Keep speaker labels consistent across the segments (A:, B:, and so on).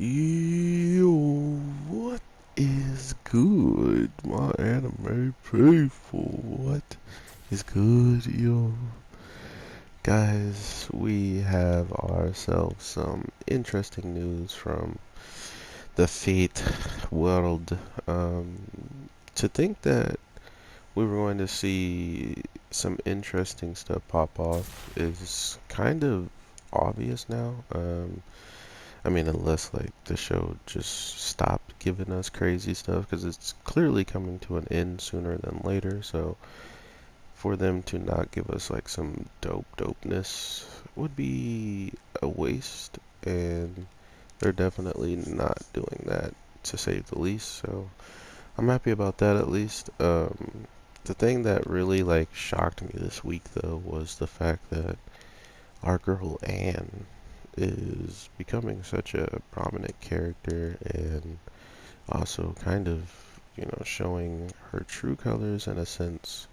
A: Yo, what is good, my anime people? What is good, yo? Guys, we have ourselves some interesting news from the Fate world. To think that we were going to see some interesting stuff pop off is kind of obvious now. I mean, unless like the show just stopped giving us crazy stuff, because it's clearly coming to an end sooner than later. So for them to not give us like some dopeness would be a waste, and they're definitely not doing that, to say the least. So I'm happy about that at least. The thing that really like shocked me this week though was the fact that our girl Anne is becoming such a prominent character, and also kind of, showing her true colors in a sense.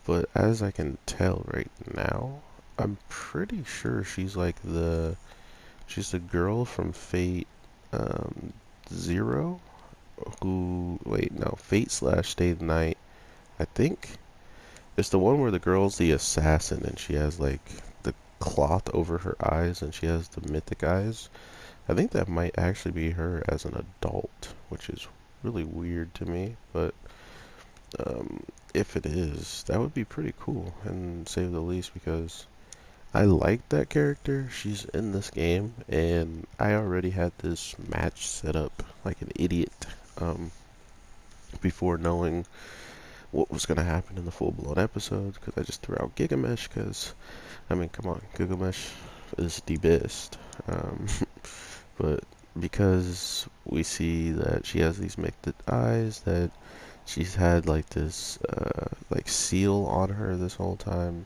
A: But as I can tell right now, I'm pretty sure she's the girl from Fate um, Zero, who, wait, no, Fate slash Stay the Night. I think it's the one where the girl's the assassin and she has like the cloth over her eyes and she has the mythic eyes. I think that might actually be her as an adult, which is really weird to me, but if it is, that would be pretty cool, and save the least, because I like that character. She's in this game, and I already had this match set up like an idiot um, before knowing what was going to happen in the full-blown episode, because I just threw out Gigamesh, because, I mean, come on, Gigamesh is the best. Um, but because we see that she has these mixed eyes, that she's had like this like seal on her this whole time,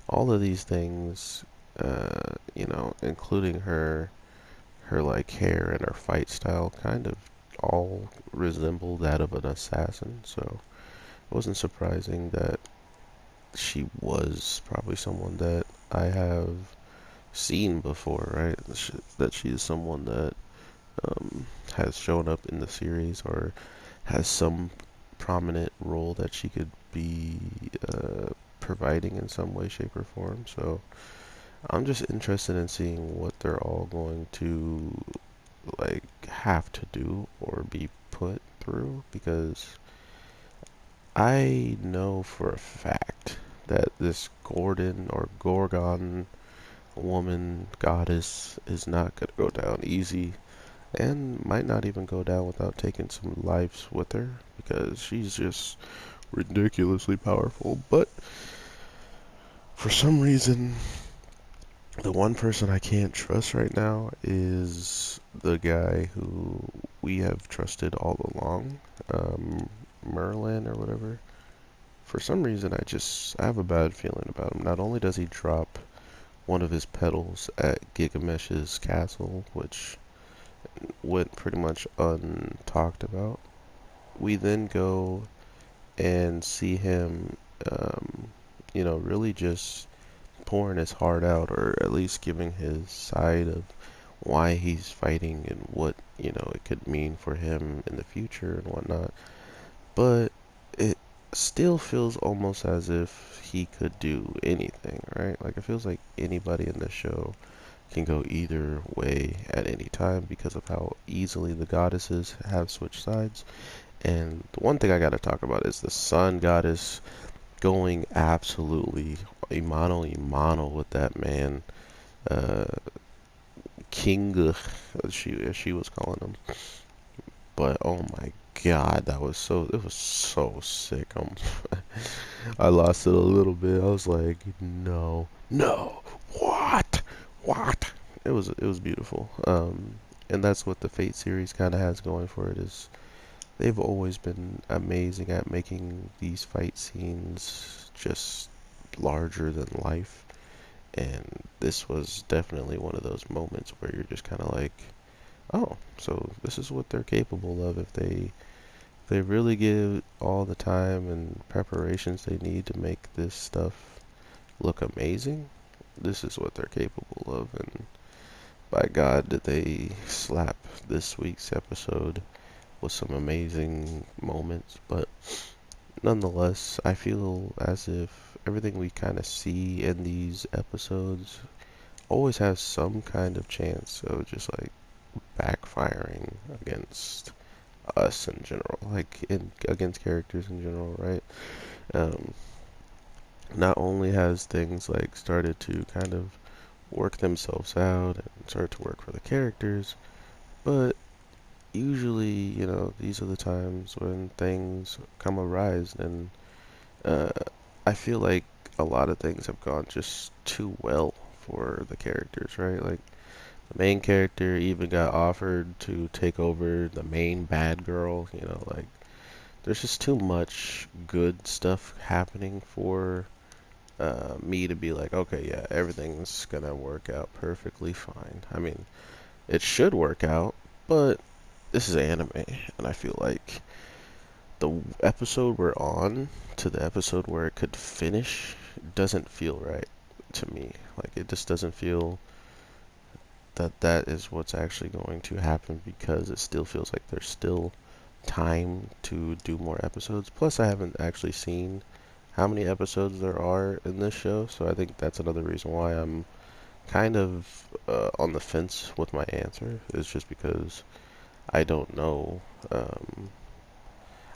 A: all of these things, including her like hair and her fight style, kind of all resemble that of an assassin. So it wasn't surprising that she was probably someone that I have seen before, right? That she is someone that has shown up in the series, or has some prominent role that she could be providing in some way, shape, or form. So I'm just interested in seeing what they're all going to like have to do or be put through, because I know for a fact that this Gordon or Gorgon woman goddess is not gonna go down easy, and might not even go down without taking some lives with her, because she's just ridiculously powerful. But for some reason, the one person I can't trust right now is the guy who we have trusted all along, Merlin or whatever. For some reason, I have a bad feeling about him. Not only does he drop one of his petals at Gilgamesh's castle, which went pretty much untalked about, we then go and see him, really just pouring his heart out, or at least giving his side of why he's fighting and what, it could mean for him in the future and whatnot. But it still feels almost as if he could do anything, right? Like, it feels like anybody in the show can go either way at any time because of how easily the goddesses have switched sides. And the one thing I gotta talk about is the sun goddess going absolutely imano with that man, uh, King, as she was calling him. But oh my god, it was so sick. I lost it a little bit. I was like, no, no, what? It was beautiful. And that's what the Fate series kind of has going for it, is they've always been amazing at making these fight scenes just larger than life. And this was definitely one of those moments where you're just kind of like, oh, so this is what they're capable of if they really give all the time and preparations they need to make this stuff look amazing. This is what they're capable of, and by God, did they slap this week's episode with some amazing moments. But nonetheless, I feel as if everything we kind of see in these episodes always has some kind of chance of just like backfiring against us in general, like against characters in general, right? Um, Not only has things like started to kind of work themselves out and start to work for the characters, but usually, these are the times when things come arise, and uh, I feel like a lot of things have gone just too well for the characters, right? Like the main character even got offered to take over the main bad girl, like there's just too much good stuff happening for me to be like, okay, yeah, everything's gonna work out perfectly fine. I mean, it should work out, but this is anime, and I feel like the episode we're on to the episode where it could finish doesn't feel right to me. Like, it just doesn't feel that that is what's actually going to happen, because it still feels like there's still time to do more episodes. Plus, I haven't actually seen how many episodes there are in this show, so I think that's another reason why I'm kind of on the fence with my answer, is just because I don't know.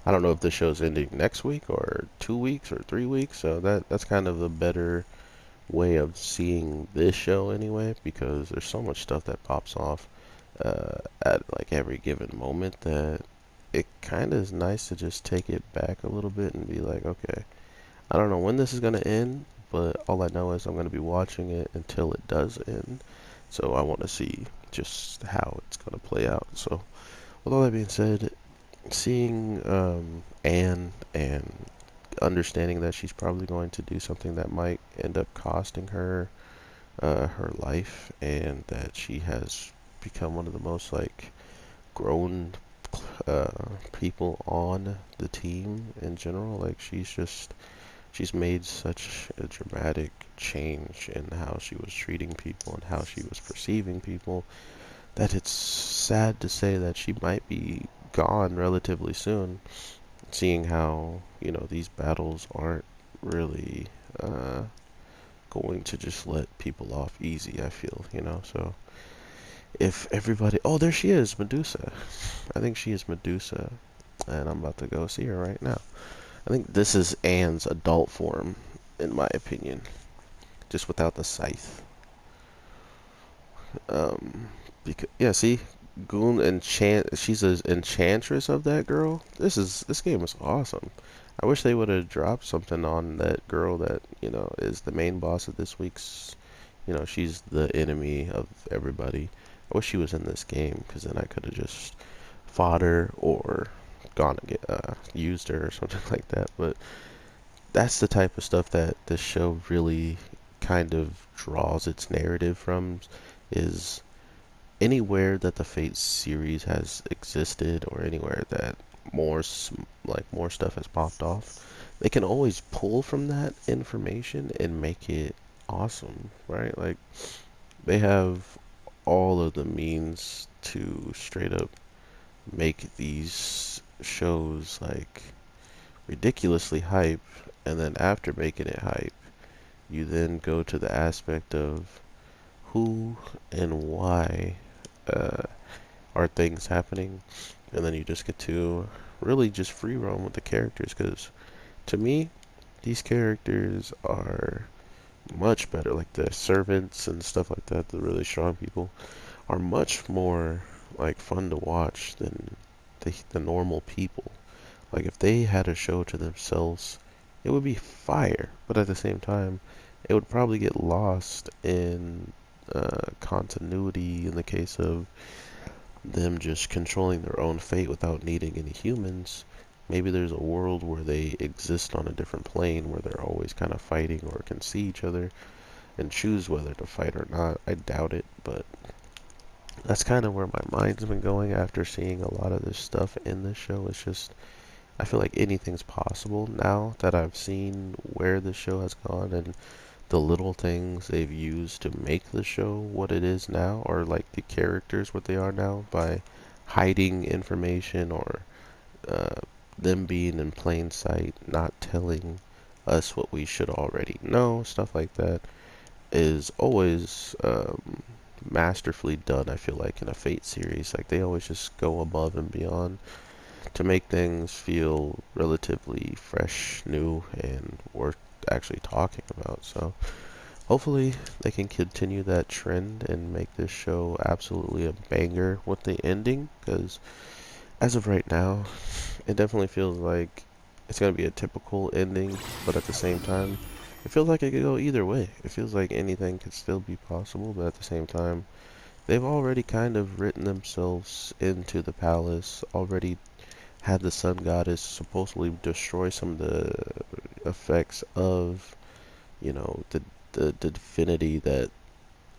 A: I don't know if this show's ending next week or 2 weeks or 3 weeks, so that's kind of the better way of seeing this show anyway, because there's so much stuff that pops off at like every given moment that it kind of is nice to just take it back a little bit and be like, okay, I don't know when this is going to end, but all I know is I'm going to be watching it until it does end. So I want to see just how it's going to play out. So with all that being said, seeing Anne and understanding that she's probably going to do something that might end up costing her her life, and that she has become one of the most like grown uh, people on the team in general. Like she's made such a dramatic change in how she was treating people and how she was perceiving people, that it's sad to say that she might be gone relatively soon, seeing how, these battles aren't really going to just let people off easy, I feel, so if everybody, oh, there she is, Medusa. I think she is Medusa, and I'm about to go see her right now. I think this is Anne's adult form, in my opinion, just without the scythe. Um, because yeah, see, Goon enchant. She's an enchantress of that girl. This game is awesome. I wish they would have dropped something on that girl that is the main boss of this week's. She's the enemy of everybody. I wish she was in this game, because then I could have just fought her or gone and get used her or something like that. But that's the type of stuff that this show really kind of draws its narrative from, is anywhere that the Fate series has existed, or anywhere that more stuff has popped off, they can always pull from that information and make it awesome, right? Like, they have all of the means to straight up make these shows like ridiculously hype, and then after making it hype, you then go to the aspect of who and why uh, are things happening, and then you just get to really just free roam with the characters, because to me, these characters are much better. Like the servants and stuff like that, the really strong people, are much more like fun to watch than the normal people. Like if they had a show to themselves, it would be fire. But at the same time, it would probably get lost in continuity in the case of them just controlling their own fate without needing any humans. Maybe there's a world where they exist on a different plane where they're always kind of fighting or can see each other and choose whether to fight or not. I doubt it, but that's kind of where my mind's been going after seeing a lot of this stuff in this show. It's just, I feel like anything's possible now that I've seen where this show has gone and the little things they've used to make the show what it is now, or like the characters what they are now, by hiding information or uh, them being in plain sight, not telling us what we should already know, stuff like that, is always masterfully done. I feel like in a Fate series, like they always just go above and beyond to make things feel relatively fresh, new, and worth actually talking about. So hopefully they can continue that trend and make this show absolutely a banger with the ending, because as of right now, it definitely feels like it's going to be a typical ending, but at the same time, it feels like it could go either way. It feels like anything could still be possible, but at the same time, they've already kind of written themselves into the palace, already had the sun goddess supposedly destroy some of the effects of, the divinity that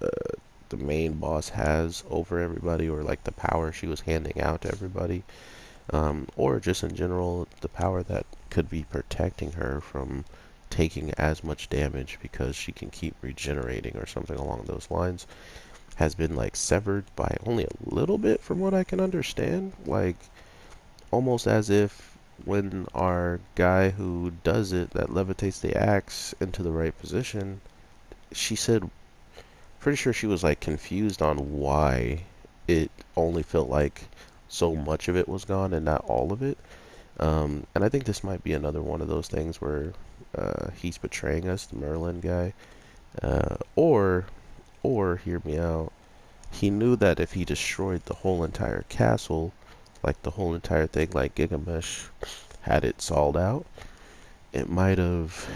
A: uh, the main boss has over everybody, or like the power she was handing out to everybody, or just in general the power that could be protecting her from taking as much damage because she can keep regenerating or something along those lines, has been like severed by only a little bit from what I can understand. Like almost as if when our guy who does it, that levitates the axe into the right position, she said, pretty sure she was like confused on why it only felt like so much of it was gone and not all of it. And I think this might be another one of those things where he's betraying us, the Merlin guy, or hear me out. He knew that if he destroyed the whole entire castle, like the whole entire thing, like Gilgamesh had it solved out, it might have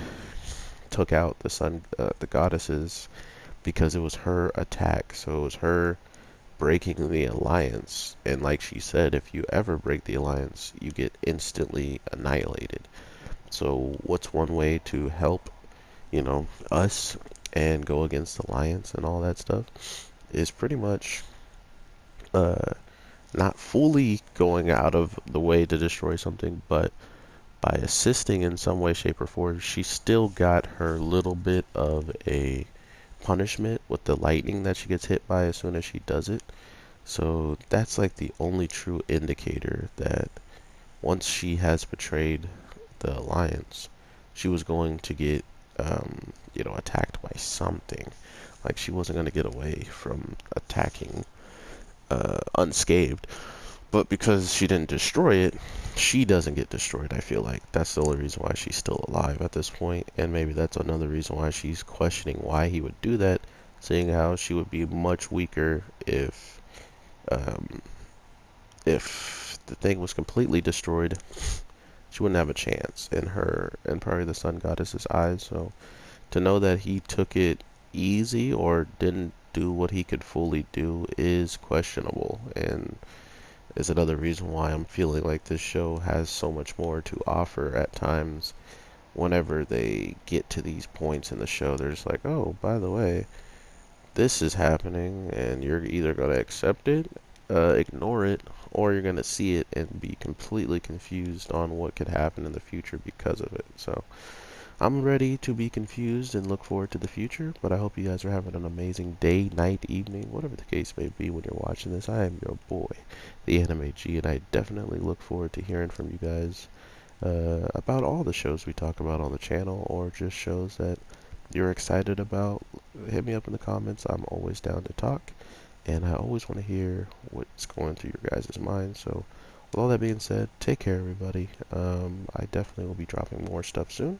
A: took out the goddesses, because it was her attack. So it was her breaking the alliance. And like she said, if you ever break the alliance, you get instantly annihilated. So what's one way to help, us and go against the alliance and all that stuff is pretty much uh, not fully going out of the way to destroy something, but by assisting in some way, shape, or form. She still got her little bit of a punishment with the lightning that she gets hit by as soon as she does it. So that's like the only true indicator that once she has betrayed the alliance, she was going to get, attacked by something. Like she wasn't going to get away from attacking unscathed. But because she didn't destroy it, she doesn't get destroyed. I feel like that's the only reason why she's still alive at this point, and maybe that's another reason why she's questioning why he would do that, seeing how she would be much weaker um, if the thing was completely destroyed. She wouldn't have a chance in her and probably the sun goddess's eyes. So to know that he took it easy or didn't do what he could fully do is questionable, and is another reason why I'm feeling like this show has so much more to offer at times. Whenever they get to these points in the show, they're just like, oh, by the way, this is happening, and you're either going to accept it, ignore it, or you're going to see it and be completely confused on what could happen in the future because of it. So I'm ready to be confused and look forward to the future, but I hope you guys are having an amazing day, night, evening, whatever the case may be when you're watching this. I am your boy, the Anime G, and I definitely look forward to hearing from you guys about all the shows we talk about on the channel, or just shows that you're excited about. Hit me up in the comments. I'm always down to talk, and I always want to hear what's going through your guys' minds. So with all that being said, take care, everybody. I definitely will be dropping more stuff soon.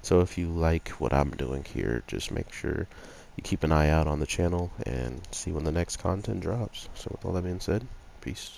A: So if you like what I'm doing here, just make sure you keep an eye out on the channel and see when the next content drops. So with all that being said, peace.